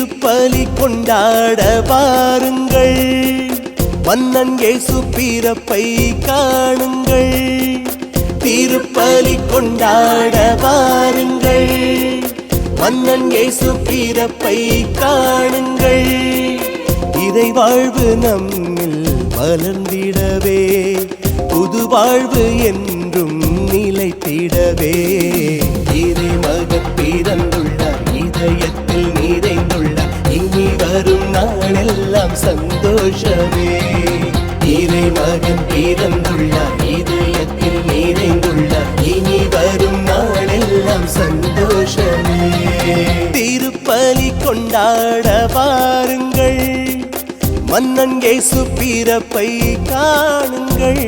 திருப்பலி கொண்டாட வாருங்கள், மன்னன் இயேசு பிறப்பை காணுங்கள். திருப்பலி கொண்டாட வாருங்கள், மன்னன் இயேசு பிறப்பை காணுங்கள். இறை வாழ்வு நம்மில் மலர்ந்திடவே, புது வாழ்வு என்றும் நிலைத்திடவே. இறை மகன் பிறந்துள்ளார், இதயத்தில் நிறைந்துள்ளார், இனி வரும் நாளெல்லாம் சந்தோஷமே. இறை மகன் பிறந்துள்ளார், இதயத்தில் நிறைந்துள்ளார், இனி வரும் நாளெல்லாம் சந்தோஷமே. திருப்பலி கொண்டாட வாருங்கள், மன்னன் இயேசு பிறப்பை காணுங்கள்.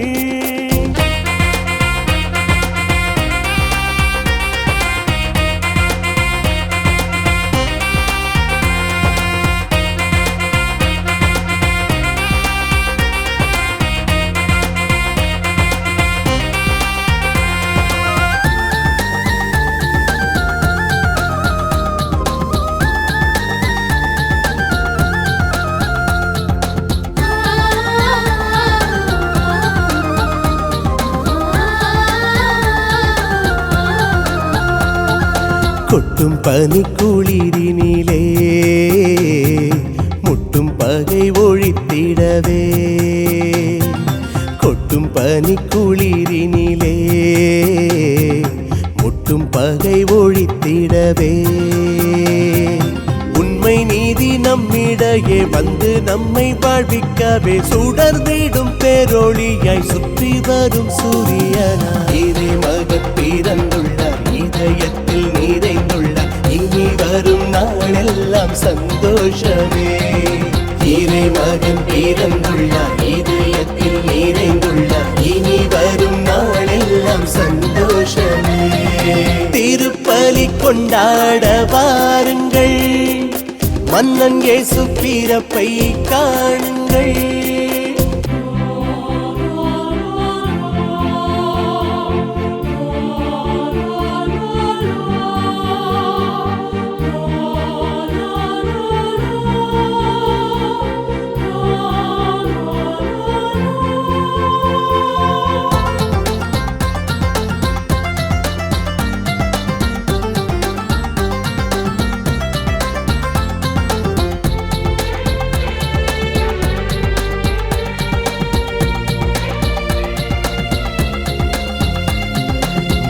கொட்டும் பனி குளிரினிலே முட்டும் பகை ஒழித்திடவே, கொட்டும் பனி குளிரினிலே முட்டும் பகை ஒழித்திடவே. உண்மை நீதி நம்மிடையே வந்து நம்மை வாழ்விக்கவே, சுடர்ந்திடும் பேரொளியாய் சுற்றி வரும் சூரியனாய் இறை மகன் பிறந்துள்ளார், இதயத்தில் நிறைந்துள்ளார், இனி வரும் நாளெல்லாம் சந்தோஷமே. இறை மகன் பிறந்துள்ளார், இதயத்தில் நிறைந்துள்ளார், இனி வரும் நாளெல்லாம் சந்தோஷமே. திருப்பலி கொண்டாட வாருங்கள், மன்னன் இயேசு பிறப்பை காணுங்கள்.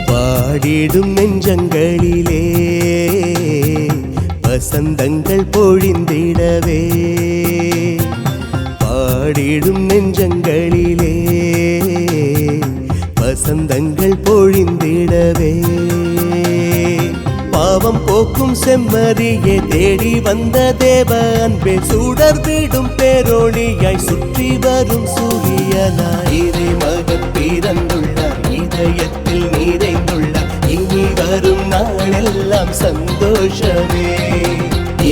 பாடிடும் நெஞ்சங்களிலே வசந்தங்கள் பொழிந்திடவே, பாடிடும் நெஞ்சங்களிலே வசந்தங்கள் பொழிந்திடவே. பாவம் போக்கும் செம்மறியே தேடி வந்த தேவ அன்பே, சுடர்விடும் பேரொளியாய் சுற்றி வரும் சூரியனாய் இறை மகன் பிறந்துள்ளார், இதயத்தில் நிறைந்துள்ளார், இனி வரும் நாளெல்லாம் சந்தோஷமே.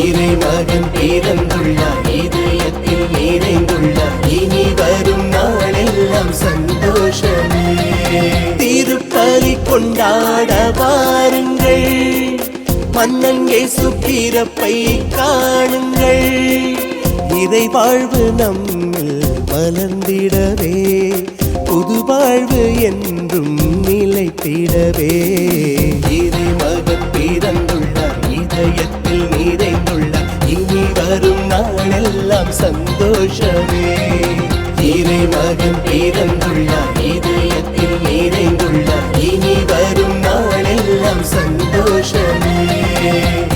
இறை மகன் பிறந்துள்ளார், இதயத்தில் நிறைந்துள்ளார், இனி வரும் நாளெல்லாம் சந்தோஷமே. திருப்பலி கொண்டாட வாருங்கள், மன்னன் இயேசு பிறப்பை காணுங்கள். இறை வாழ்வு நம்மில் மலர்ந்திடவே, புது வாழ்வு என்றும் நிலைத்திடவே. இறை மகன் பிறந்துள்ளார், இதயத்தில் நிறைந்துள்ளார், இனி வரும் நாளெல்லாம் சந்தோஷமே. இறை மகன் பிறந்துள்ளார், இதயத்தில் நிறைந்துள்ளார், இனி வரும் நாளெல்லாம் சந்தோஷமே.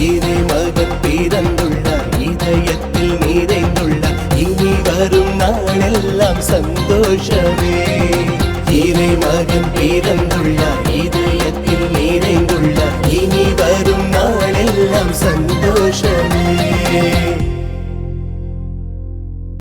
இறை மகன் பிறந்துள்ளார், இதயத்தில் நிறைந்துள்ளார், இனி வரும் நாளெல்லாம் சந்தோஷமே. இறை மகன் பிறந்துள்ளார்,